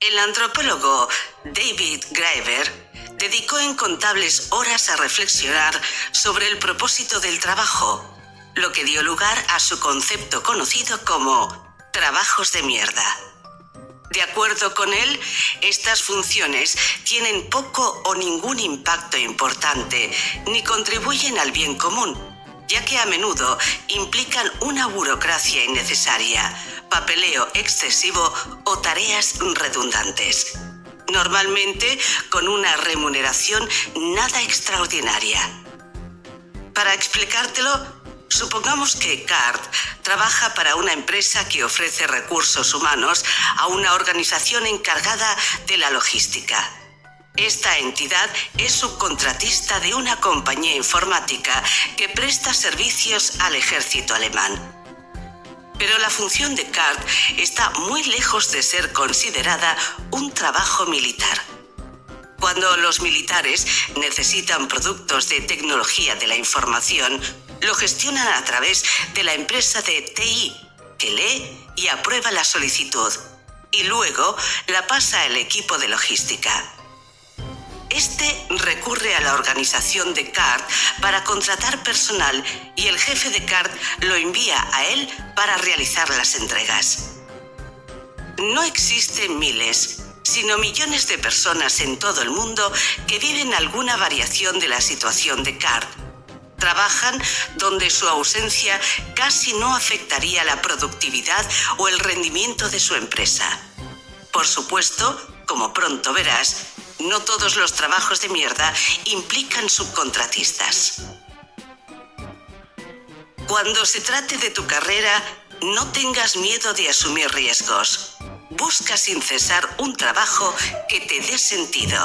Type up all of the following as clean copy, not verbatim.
El antropólogo David Graeber dedicó incontables horas a reflexionar sobre el propósito del trabajo, lo que dio lugar a su concepto conocido como trabajos de mierda. De acuerdo con él, estas funciones tienen poco o ningún impacto importante ni contribuyen al bien común, ya que a menudo implican una burocracia innecesaria, papeleo excesivo o tareas redundantes. Normalmente con una remuneración nada extraordinaria. Para explicártelo, supongamos que CART trabaja para una empresa que ofrece recursos humanos a una organización encargada de la logística. Esta entidad es subcontratista de una compañía informática que presta servicios al ejército alemán. Pero la función de CART está muy lejos de ser considerada un trabajo militar. Cuando los militares necesitan productos de tecnología de la información, lo gestionan a través de la empresa de TI, que lee y aprueba la solicitud, y luego la pasa al equipo de logística. Este recurre a la organización de CART para contratar personal y el jefe de CART lo envía a él para realizar las entregas. No existen miles, sino millones de personas en todo el mundo que viven alguna variación de la situación de CART. Trabajan donde su ausencia casi no afectaría la productividad o el rendimiento de su empresa. Por supuesto, como pronto verás, no todos los trabajos de mierda implican subcontratistas. Cuando se trate de tu carrera, no tengas miedo de asumir riesgos. Busca sin cesar un trabajo que te dé sentido.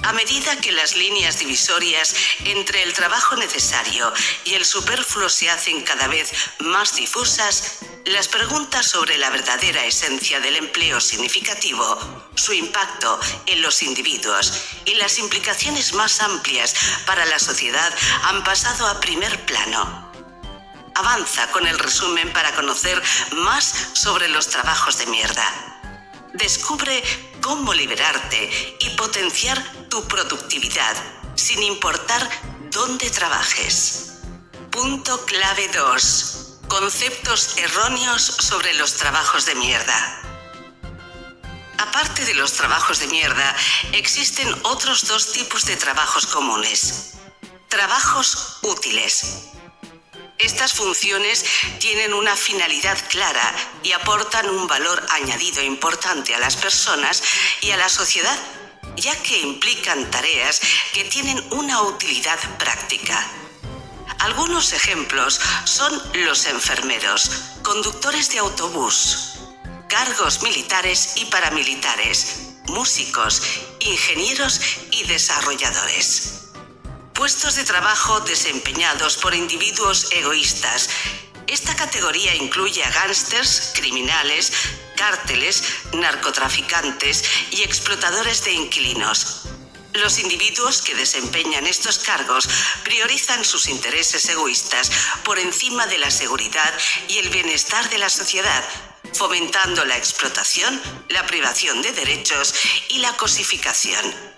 A medida que las líneas divisorias entre el trabajo necesario y el superfluo se hacen cada vez más difusas, las preguntas sobre la verdadera esencia del empleo significativo, su impacto en los individuos y las implicaciones más amplias para la sociedad han pasado a primer plano. Avanza con el resumen para conocer más sobre los trabajos de mierda. Descubre cómo liberarte y potenciar tu productividad, sin importar dónde trabajes. Punto clave 2. Conceptos erróneos sobre los trabajos de mierda. Aparte de los trabajos de mierda, existen otros dos tipos de trabajos comunes. Trabajos útiles. Estas funciones tienen una finalidad clara y aportan un valor añadido importante a las personas y a la sociedad, ya que implican tareas que tienen una utilidad práctica. Algunos ejemplos son los enfermeros, conductores de autobús, cargos militares y paramilitares, músicos, ingenieros y desarrolladores. Puestos de trabajo desempeñados por individuos egoístas. Esta categoría incluye a gángsters, criminales, cárteles, narcotraficantes y explotadores de inquilinos. Los individuos que desempeñan estos cargos priorizan sus intereses egoístas por encima de la seguridad y el bienestar de la sociedad, fomentando la explotación, la privación de derechos y la cosificación.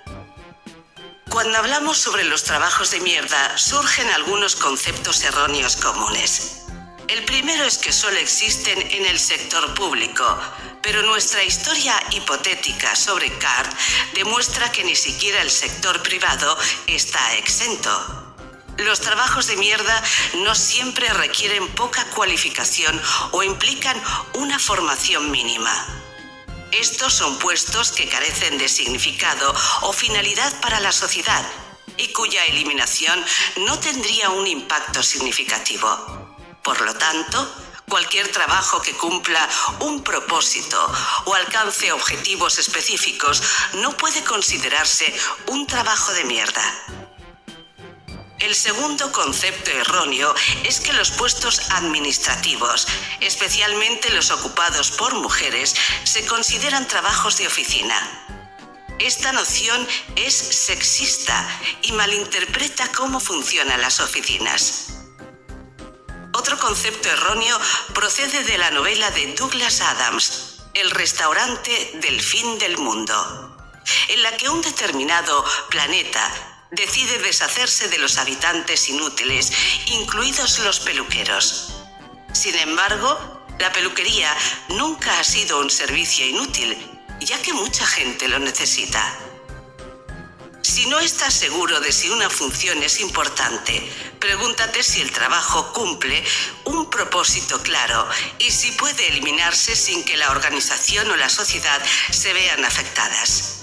Cuando hablamos sobre los trabajos de mierda, surgen algunos conceptos erróneos comunes. El primero es que solo existen en el sector público, pero nuestra historia hipotética sobre CART demuestra que ni siquiera el sector privado está exento. Los trabajos de mierda no siempre requieren poca cualificación o implican una formación mínima. Estos son puestos que carecen de significado o finalidad para la sociedad y cuya eliminación no tendría un impacto significativo. Por lo tanto, cualquier trabajo que cumpla un propósito o alcance objetivos específicos no puede considerarse un trabajo de mierda. El segundo concepto erróneo es que los puestos administrativos, especialmente los ocupados por mujeres, se consideran trabajos de oficina. Esta noción es sexista y malinterpreta cómo funcionan las oficinas. Otro concepto erróneo procede de la novela de Douglas Adams, el restaurante del fin del mundo, en la que un determinado planeta decide deshacerse de los habitantes inútiles, incluidos los peluqueros. Sin embargo, la peluquería nunca ha sido un servicio inútil, ya que mucha gente lo necesita. Si no estás seguro de si una función es importante, pregúntate si el trabajo cumple un propósito claro y si puede eliminarse sin que la organización o la sociedad se vean afectadas.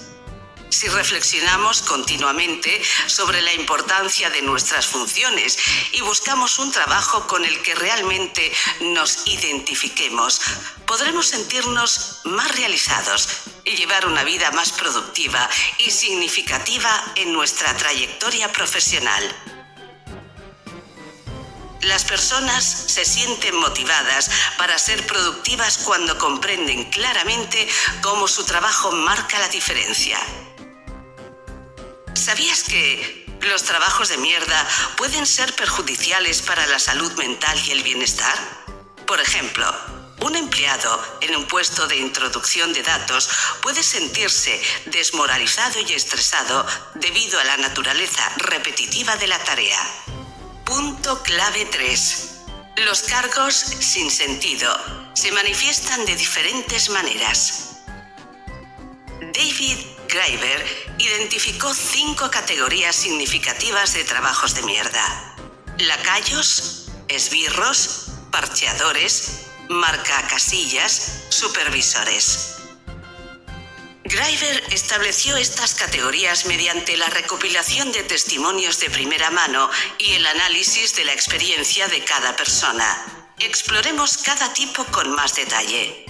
Si reflexionamos continuamente sobre la importancia de nuestras funciones y buscamos un trabajo con el que realmente nos identifiquemos, podremos sentirnos más realizados y llevar una vida más productiva y significativa en nuestra trayectoria profesional. Las personas se sienten motivadas para ser productivas cuando comprenden claramente cómo su trabajo marca la diferencia. ¿Sabías que los trabajos de mierda pueden ser perjudiciales para la salud mental y el bienestar? Por ejemplo, un empleado en un puesto de introducción de datos puede sentirse desmoralizado y estresado debido a la naturaleza repetitiva de la tarea. Punto clave 3. Los cargos sin sentido se manifiestan de diferentes maneras. David Graeber identificó 5 categorías significativas de trabajos de mierda: lacayos, esbirros, parcheadores, marcacasillas, supervisores. Graeber estableció estas categorías mediante la recopilación de testimonios de primera mano y el análisis de la experiencia de cada persona. Exploremos cada tipo con más detalle.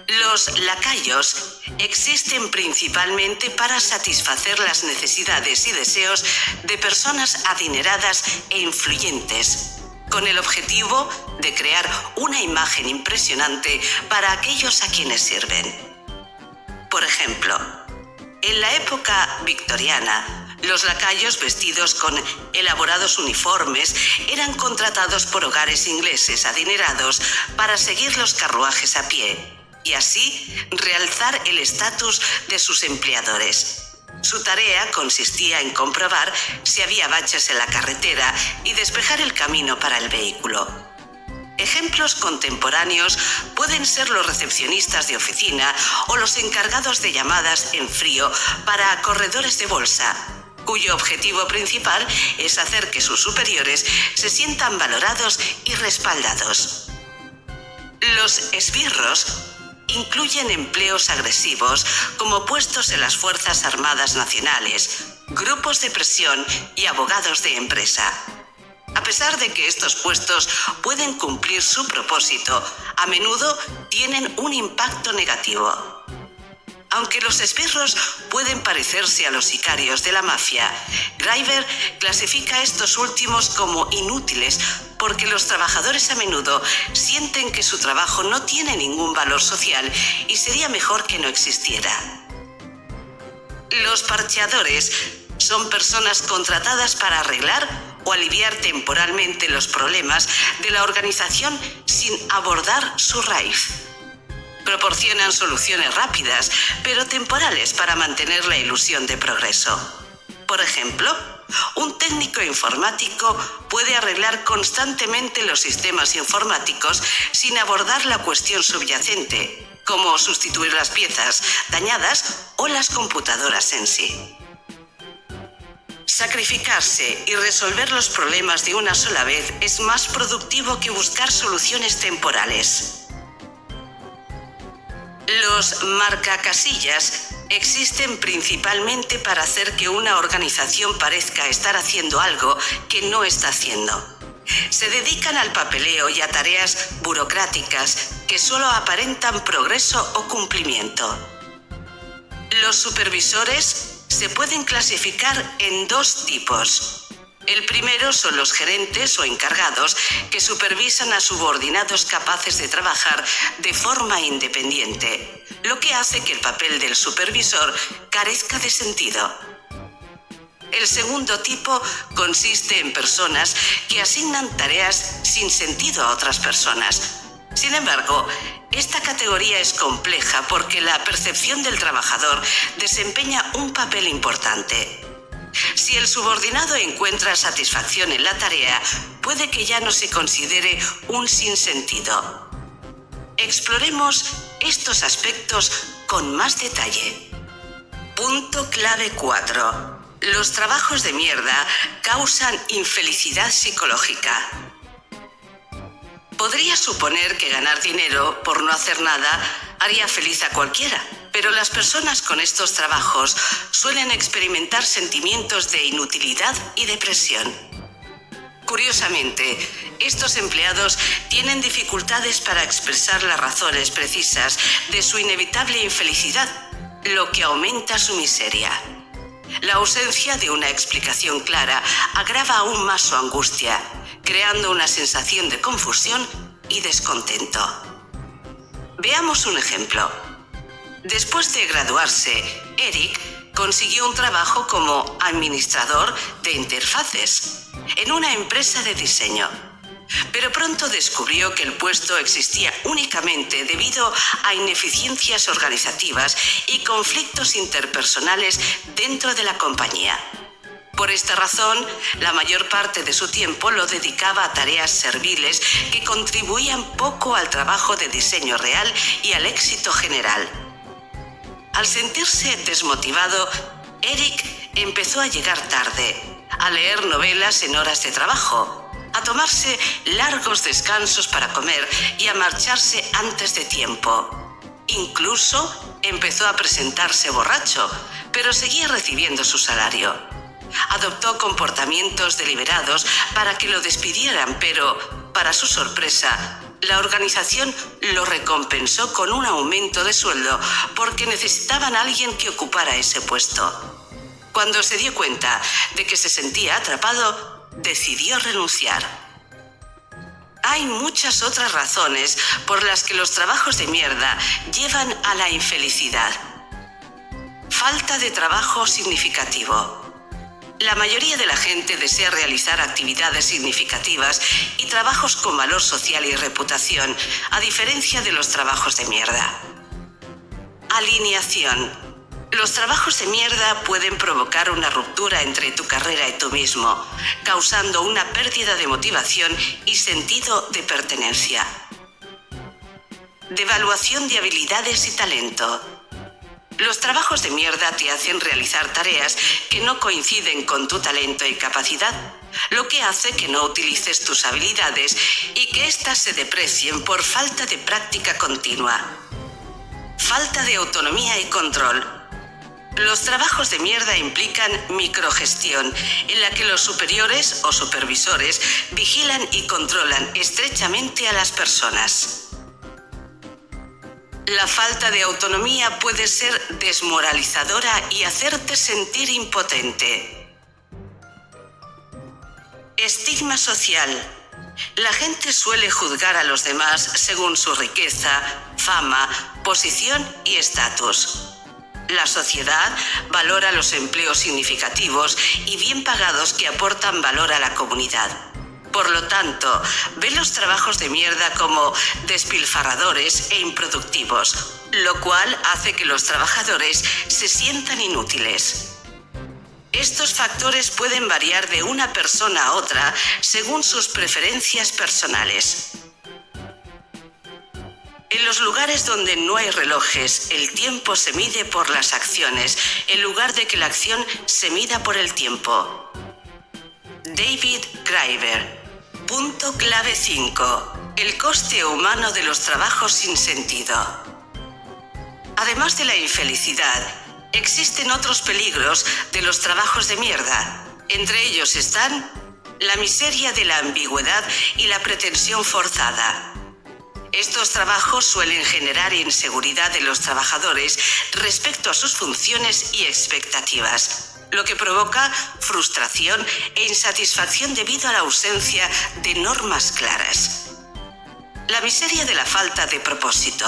Los lacayos existen principalmente para satisfacer las necesidades y deseos de personas adineradas e influyentes, con el objetivo de crear una imagen impresionante para aquellos a quienes sirven. Por ejemplo, en la época victoriana, los lacayos vestidos con elaborados uniformes eran contratados por hogares ingleses adinerados para seguir los carruajes a pie y así realzar el estatus de sus empleadores. Su tarea consistía en comprobar si había baches en la carretera y despejar el camino para el vehículo. Ejemplos contemporáneos pueden ser los recepcionistas de oficina o los encargados de llamadas en frío para corredores de bolsa, cuyo objetivo principal es hacer que sus superiores se sientan valorados y respaldados. Los esbirros incluyen empleos agresivos como puestos en las Fuerzas Armadas Nacionales, grupos de presión y abogados de empresa. A pesar de que estos puestos pueden cumplir su propósito, a menudo tienen un impacto negativo. Aunque los esbirros pueden parecerse a los sicarios de la mafia, Graeber clasifica a estos últimos como inútiles porque los trabajadores a menudo sienten que su trabajo no tiene ningún valor social y sería mejor que no existiera. Los parcheadores son personas contratadas para arreglar o aliviar temporalmente los problemas de la organización sin abordar su raíz. Proporcionan soluciones rápidas, pero temporales para mantener la ilusión de progreso. Por ejemplo, un técnico informático puede arreglar constantemente los sistemas informáticos sin abordar la cuestión subyacente, como sustituir las piezas dañadas o las computadoras en sí. Sacrificarse y resolver los problemas de una sola vez es más productivo que buscar soluciones temporales. Los marcacasillas existen principalmente para hacer que una organización parezca estar haciendo algo que no está haciendo. Se dedican al papeleo y a tareas burocráticas que solo aparentan progreso o cumplimiento. Los supervisores se pueden clasificar en 2 tipos. El primero son los gerentes o encargados que supervisan a subordinados capaces de trabajar de forma independiente, lo que hace que el papel del supervisor carezca de sentido. El segundo tipo consiste en personas que asignan tareas sin sentido a otras personas. Sin embargo, esta categoría es compleja porque la percepción del trabajador desempeña un papel importante. Si el subordinado encuentra satisfacción en la tarea, puede que ya no se considere un sinsentido. Exploremos estos aspectos con más detalle. Punto clave 4. Los trabajos de mierda causan infelicidad psicológica. Podría suponer que ganar dinero por no hacer nada haría feliz a cualquiera, pero las personas con estos trabajos suelen experimentar sentimientos de inutilidad y depresión. Curiosamente, estos empleados tienen dificultades para expresar las razones precisas de su inevitable infelicidad, lo que aumenta su miseria. La ausencia de una explicación clara agrava aún más su angustia, creando una sensación de confusión y descontento. Veamos un ejemplo. Después de graduarse, Eric consiguió un trabajo como administrador de interfaces en una empresa de diseño. Pero pronto descubrió que el puesto existía únicamente debido a ineficiencias organizativas y conflictos interpersonales dentro de la compañía. Por esta razón, la mayor parte de su tiempo lo dedicaba a tareas serviles que contribuían poco al trabajo de diseño real y al éxito general. Al sentirse desmotivado, Eric empezó a llegar tarde, a leer novelas en horas de trabajo, a tomarse largos descansos para comer y a marcharse antes de tiempo. Incluso empezó a presentarse borracho, pero seguía recibiendo su salario. Adoptó comportamientos deliberados para que lo despidieran, pero, para su sorpresa, la organización lo recompensó con un aumento de sueldo porque necesitaban a alguien que ocupara ese puesto. Cuando se dio cuenta de que se sentía atrapado, decidió renunciar. Hay muchas otras razones por las que los trabajos de mierda llevan a la infelicidad. Falta de trabajo significativo. La mayoría de la gente desea realizar actividades significativas y trabajos con valor social y reputación, a diferencia de los trabajos de mierda. Alineación. Los trabajos de mierda pueden provocar una ruptura entre tu carrera y tú mismo, causando una pérdida de motivación y sentido de pertenencia. Devaluación de habilidades y talento. Los trabajos de mierda te hacen realizar tareas que no coinciden con tu talento y capacidad, lo que hace que no utilices tus habilidades y que éstas se deprecien por falta de práctica continua. Falta de autonomía y control. Los trabajos de mierda implican microgestión, en la que los superiores o supervisores vigilan y controlan estrechamente a las personas. La falta de autonomía puede ser desmoralizadora y hacerte sentir impotente. Estigma social. La gente suele juzgar a los demás según su riqueza, fama, posición y estatus. La sociedad valora los empleos significativos y bien pagados que aportan valor a la comunidad. Por lo tanto, ve los trabajos de mierda como despilfarradores e improductivos, lo cual hace que los trabajadores se sientan inútiles. Estos factores pueden variar de una persona a otra según sus preferencias personales. En los lugares donde no hay relojes, el tiempo se mide por las acciones, en lugar de que la acción se mida por el tiempo. David Graeber. Punto clave 5. El coste humano de los trabajos sin sentido. Además de la infelicidad, existen otros peligros de los trabajos de mierda. Entre ellos están la miseria de la ambigüedad y la pretensión forzada. Estos trabajos suelen generar inseguridad en los trabajadores respecto a sus funciones y expectativas, lo que provoca frustración e insatisfacción debido a la ausencia de normas claras. La miseria de la falta de propósito.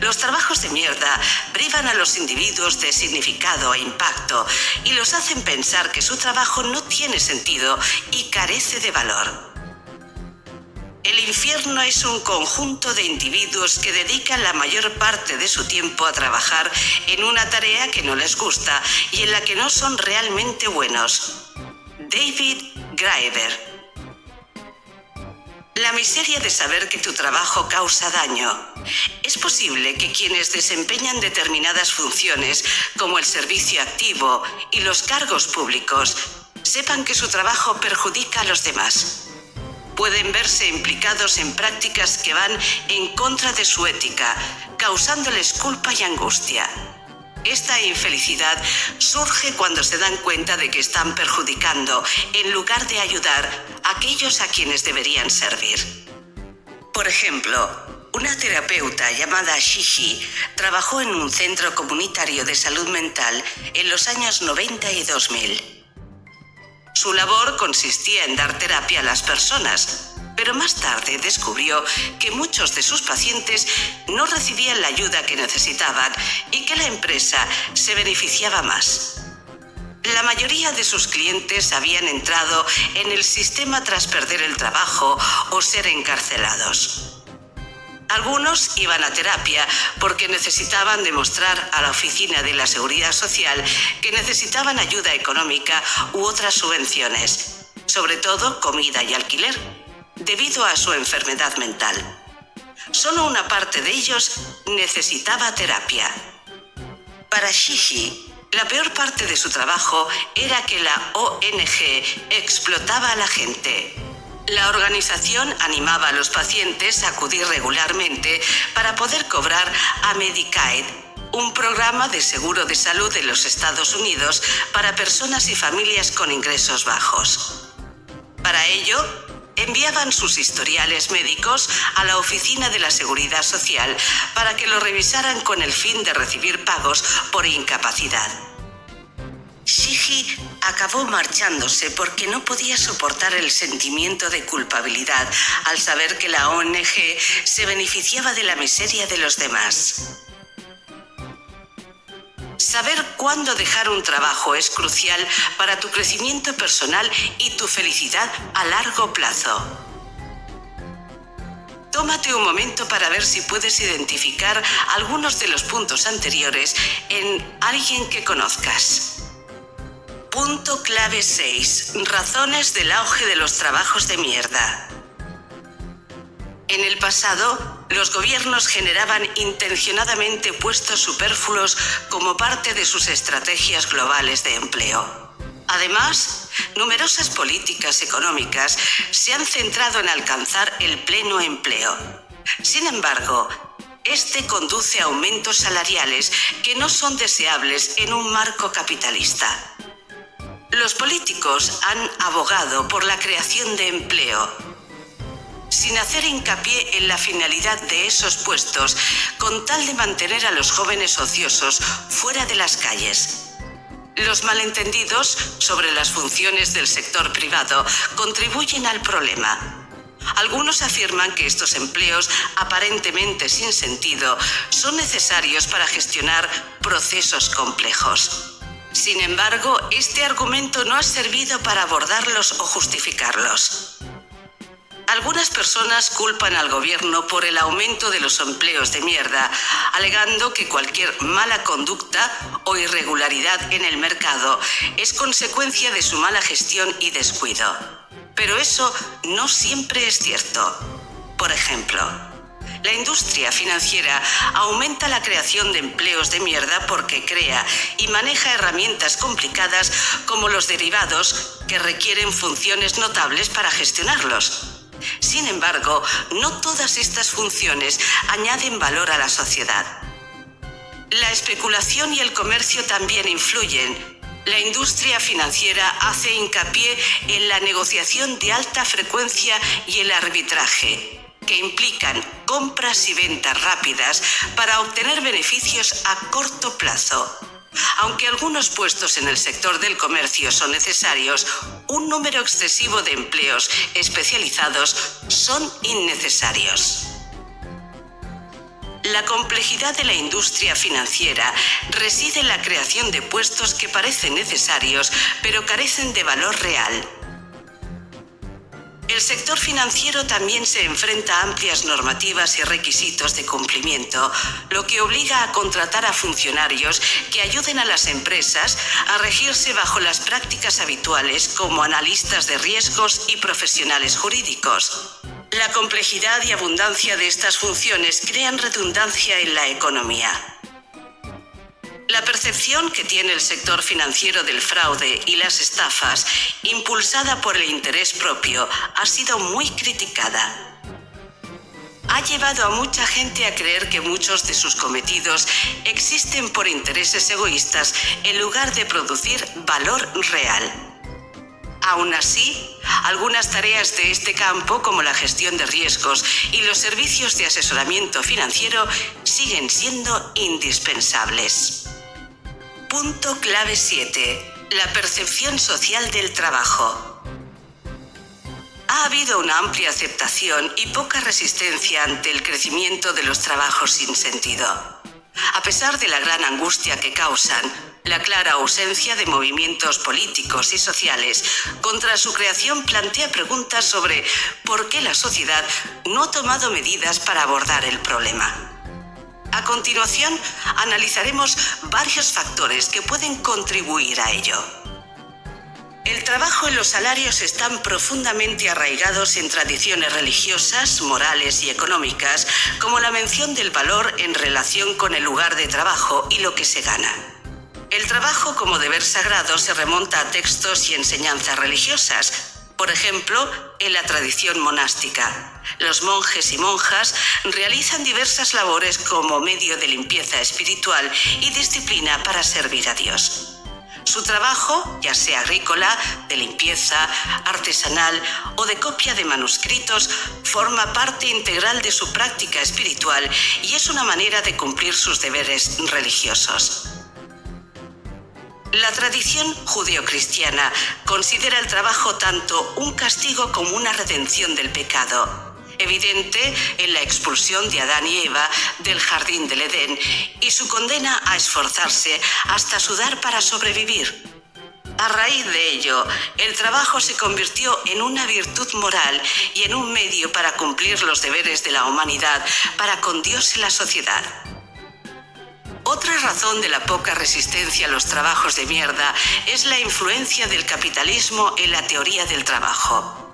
Los trabajos de mierda privan a los individuos de significado e impacto y los hacen pensar que su trabajo no tiene sentido y carece de valor. El infierno es un conjunto de individuos que dedican la mayor parte de su tiempo a trabajar en una tarea que no les gusta y en la que no son realmente buenos. David Graeber. La miseria de saber que tu trabajo causa daño. Es posible que quienes desempeñan determinadas funciones, como el servicio activo y los cargos públicos, sepan que su trabajo perjudica a los demás. Pueden verse implicados en prácticas que van en contra de su ética, causándoles culpa y angustia. Esta infelicidad surge cuando se dan cuenta de que están perjudicando, en lugar de ayudar a aquellos a quienes deberían servir. Por ejemplo, una terapeuta llamada Shishi trabajó en un centro comunitario de salud mental en los años 90 y 2000. Su labor consistía en dar terapia a las personas, pero más tarde descubrió que muchos de sus pacientes no recibían la ayuda que necesitaban y que la empresa se beneficiaba más. La mayoría de sus clientes habían entrado en el sistema tras perder el trabajo o ser encarcelados. Algunos iban a terapia porque necesitaban demostrar a la Oficina de la Seguridad Social que necesitaban ayuda económica u otras subvenciones, sobre todo comida y alquiler, debido a su enfermedad mental. Solo una parte de ellos necesitaba terapia. Para Shishi, la peor parte de su trabajo era que la ONG explotaba a la gente. La organización animaba a los pacientes a acudir regularmente para poder cobrar a Medicaid, un programa de seguro de salud de los Estados Unidos para personas y familias con ingresos bajos. Para ello, enviaban sus historiales médicos a la Oficina de la Seguridad Social para que lo revisaran con el fin de recibir pagos por incapacidad. Shishi acabó marchándose porque no podía soportar el sentimiento de culpabilidad al saber que la ONG se beneficiaba de la miseria de los demás. Saber cuándo dejar un trabajo es crucial para tu crecimiento personal y tu felicidad a largo plazo. Tómate un momento para ver si puedes identificar algunos de los puntos anteriores en alguien que conozcas. Punto clave 6. Razones del auge de los trabajos de mierda. En el pasado, los gobiernos generaban intencionadamente puestos superfluos como parte de sus estrategias globales de empleo. Además, numerosas políticas económicas se han centrado en alcanzar el pleno empleo. Sin embargo, este conduce a aumentos salariales que no son deseables en un marco capitalista. Los políticos han abogado por la creación de empleo, sin hacer hincapié en la finalidad de esos puestos, con tal de mantener a los jóvenes ociosos fuera de las calles. Los malentendidos sobre las funciones del sector privado contribuyen al problema. Algunos afirman que estos empleos, aparentemente sin sentido, son necesarios para gestionar procesos complejos. Sin embargo, este argumento no ha servido para abordarlos o justificarlos. Algunas personas culpan al gobierno por el aumento de los empleos de mierda, alegando que cualquier mala conducta o irregularidad en el mercado es consecuencia de su mala gestión y descuido. Pero eso no siempre es cierto. Por ejemplo, la industria financiera aumenta la creación de empleos de mierda porque crea y maneja herramientas complicadas como los derivados que requieren funciones notables para gestionarlos. Sin embargo, no todas estas funciones añaden valor a la sociedad. La especulación y el comercio también influyen. La industria financiera hace hincapié en la negociación de alta frecuencia y el arbitraje, que implican compras y ventas rápidas para obtener beneficios a corto plazo. Aunque algunos puestos en el sector del comercio son necesarios, un número excesivo de empleos especializados son innecesarios. La complejidad de la industria financiera reside en la creación de puestos que parecen necesarios, pero carecen de valor real. El sector financiero también se enfrenta a amplias normativas y requisitos de cumplimiento, lo que obliga a contratar a funcionarios que ayuden a las empresas a regirse bajo las prácticas habituales como analistas de riesgos y profesionales jurídicos. La complejidad y abundancia de estas funciones crean redundancia en la economía. La percepción que tiene el sector financiero del fraude y las estafas, impulsada por el interés propio, ha sido muy criticada. Ha llevado a mucha gente a creer que muchos de sus cometidos existen por intereses egoístas en lugar de producir valor real. Aún así, algunas tareas de este campo, como la gestión de riesgos y los servicios de asesoramiento financiero, siguen siendo indispensables. Punto clave 7. La percepción social del trabajo. Ha habido una amplia aceptación y poca resistencia ante el crecimiento de los trabajos sin sentido. A pesar de la gran angustia que causan, la clara ausencia de movimientos políticos y sociales contra su creación plantea preguntas sobre por qué la sociedad no ha tomado medidas para abordar el problema. A continuación, analizaremos varios factores que pueden contribuir a ello. El trabajo y los salarios están profundamente arraigados en tradiciones religiosas, morales y económicas, como la mención del valor en relación con el lugar de trabajo y lo que se gana. El trabajo como deber sagrado se remonta a textos y enseñanzas religiosas. Por ejemplo, en la tradición monástica, los monjes y monjas realizan diversas labores como medio de limpieza espiritual y disciplina para servir a Dios. Su trabajo, ya sea agrícola, de limpieza, artesanal o de copia de manuscritos, forma parte integral de su práctica espiritual y es una manera de cumplir sus deberes religiosos. La tradición judeocristiana considera el trabajo tanto un castigo como una redención del pecado, evidente en la expulsión de Adán y Eva del jardín del Edén y su condena a esforzarse hasta sudar para sobrevivir. A raíz de ello, el trabajo se convirtió en una virtud moral y en un medio para cumplir los deberes de la humanidad para con Dios y la sociedad. Otra razón de la poca resistencia a los trabajos de mierda es la influencia del capitalismo en la teoría del trabajo.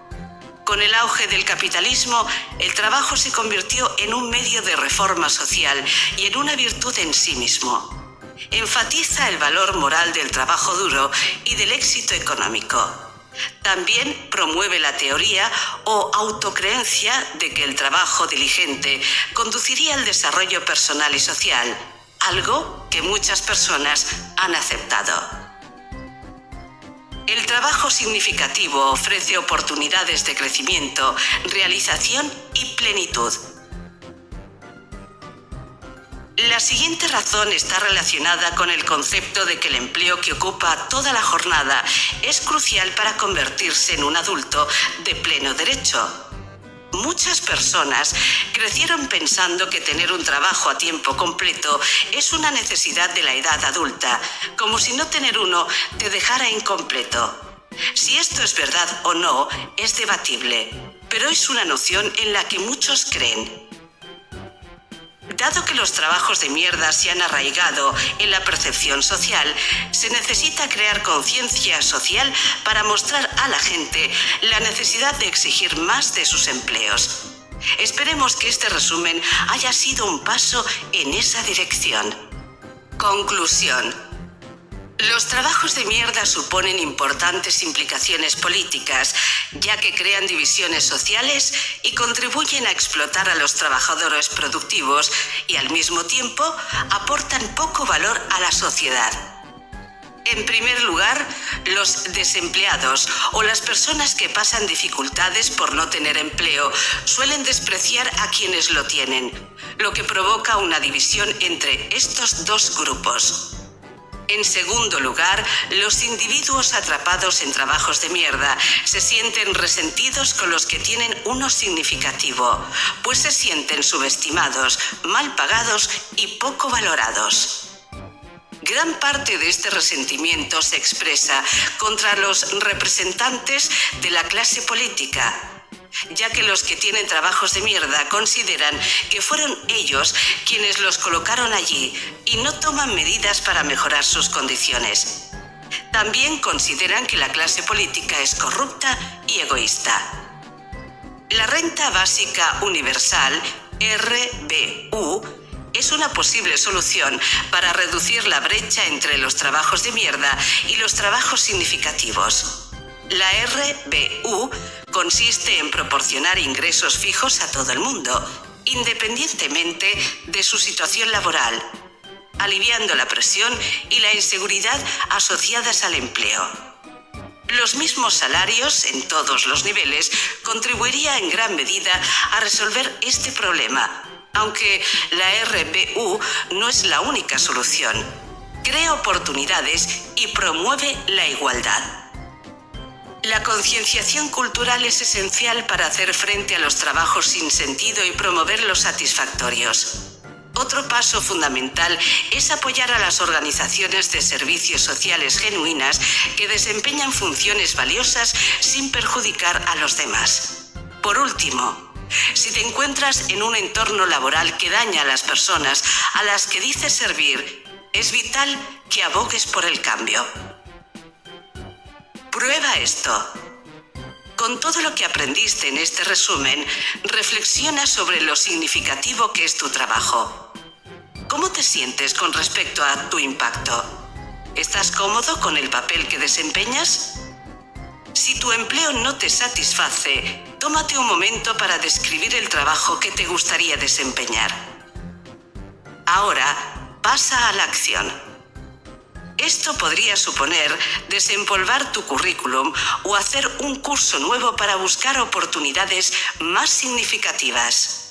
Con el auge del capitalismo, el trabajo se convirtió en un medio de reforma social y en una virtud en sí mismo. Enfatiza el valor moral del trabajo duro y del éxito económico. También promueve la teoría o autocreencia de que el trabajo diligente conduciría al desarrollo personal y social, algo que muchas personas han aceptado. El trabajo significativo ofrece oportunidades de crecimiento, realización y plenitud. La siguiente razón está relacionada con el concepto de que el empleo que ocupa toda la jornada es crucial para convertirse en un adulto de pleno derecho. Muchas personas crecieron pensando que tener un trabajo a tiempo completo es una necesidad de la edad adulta, como si no tener uno te dejara incompleto. Si esto es verdad o no, es debatible, pero es una noción en la que muchos creen. Dado que los trabajos de mierda se han arraigado en la percepción social, se necesita crear conciencia social para mostrar a la gente la necesidad de exigir más de sus empleos. Esperemos que este resumen haya sido un paso en esa dirección. Conclusión. Los trabajos de mierda suponen importantes implicaciones políticas, ya que crean divisiones sociales y contribuyen a explotar a los trabajadores productivos y al mismo tiempo aportan poco valor a la sociedad. En primer lugar, los desempleados o las personas que pasan dificultades por no tener empleo suelen despreciar a quienes lo tienen, lo que provoca una división entre estos dos grupos. En segundo lugar, los individuos atrapados en trabajos de mierda se sienten resentidos con los que tienen uno significativo, pues se sienten subestimados, mal pagados y poco valorados. Gran parte de este resentimiento se expresa contra los representantes de la clase política, ya que los que tienen trabajos de mierda consideran que fueron ellos quienes los colocaron allí y no toman medidas para mejorar sus condiciones. También consideran que la clase política es corrupta y egoísta. La Renta Básica Universal, RBU, es una posible solución para reducir la brecha entre los trabajos de mierda y los trabajos significativos. La RBU consiste en proporcionar ingresos fijos a todo el mundo, independientemente de su situación laboral, aliviando la presión y la inseguridad asociadas al empleo. Los mismos salarios en todos los niveles contribuiría en gran medida a resolver este problema, aunque la RBU no es la única solución. Crea oportunidades y promueve la igualdad. La concienciación cultural es esencial para hacer frente a los trabajos sin sentido y promover los satisfactorios. Otro paso fundamental es apoyar a las organizaciones de servicios sociales genuinas que desempeñan funciones valiosas sin perjudicar a los demás. Por último, si te encuentras en un entorno laboral que daña a las personas a las que dices servir, es vital que abogues por el cambio. Prueba esto. Con todo lo que aprendiste en este resumen, reflexiona sobre lo significativo que es tu trabajo. ¿Cómo te sientes con respecto a tu impacto? ¿Estás cómodo con el papel que desempeñas? Si tu empleo no te satisface, tómate un momento para describir el trabajo que te gustaría desempeñar. Ahora, pasa a la acción. Esto podría suponer desempolvar tu currículum o hacer un curso nuevo para buscar oportunidades más significativas.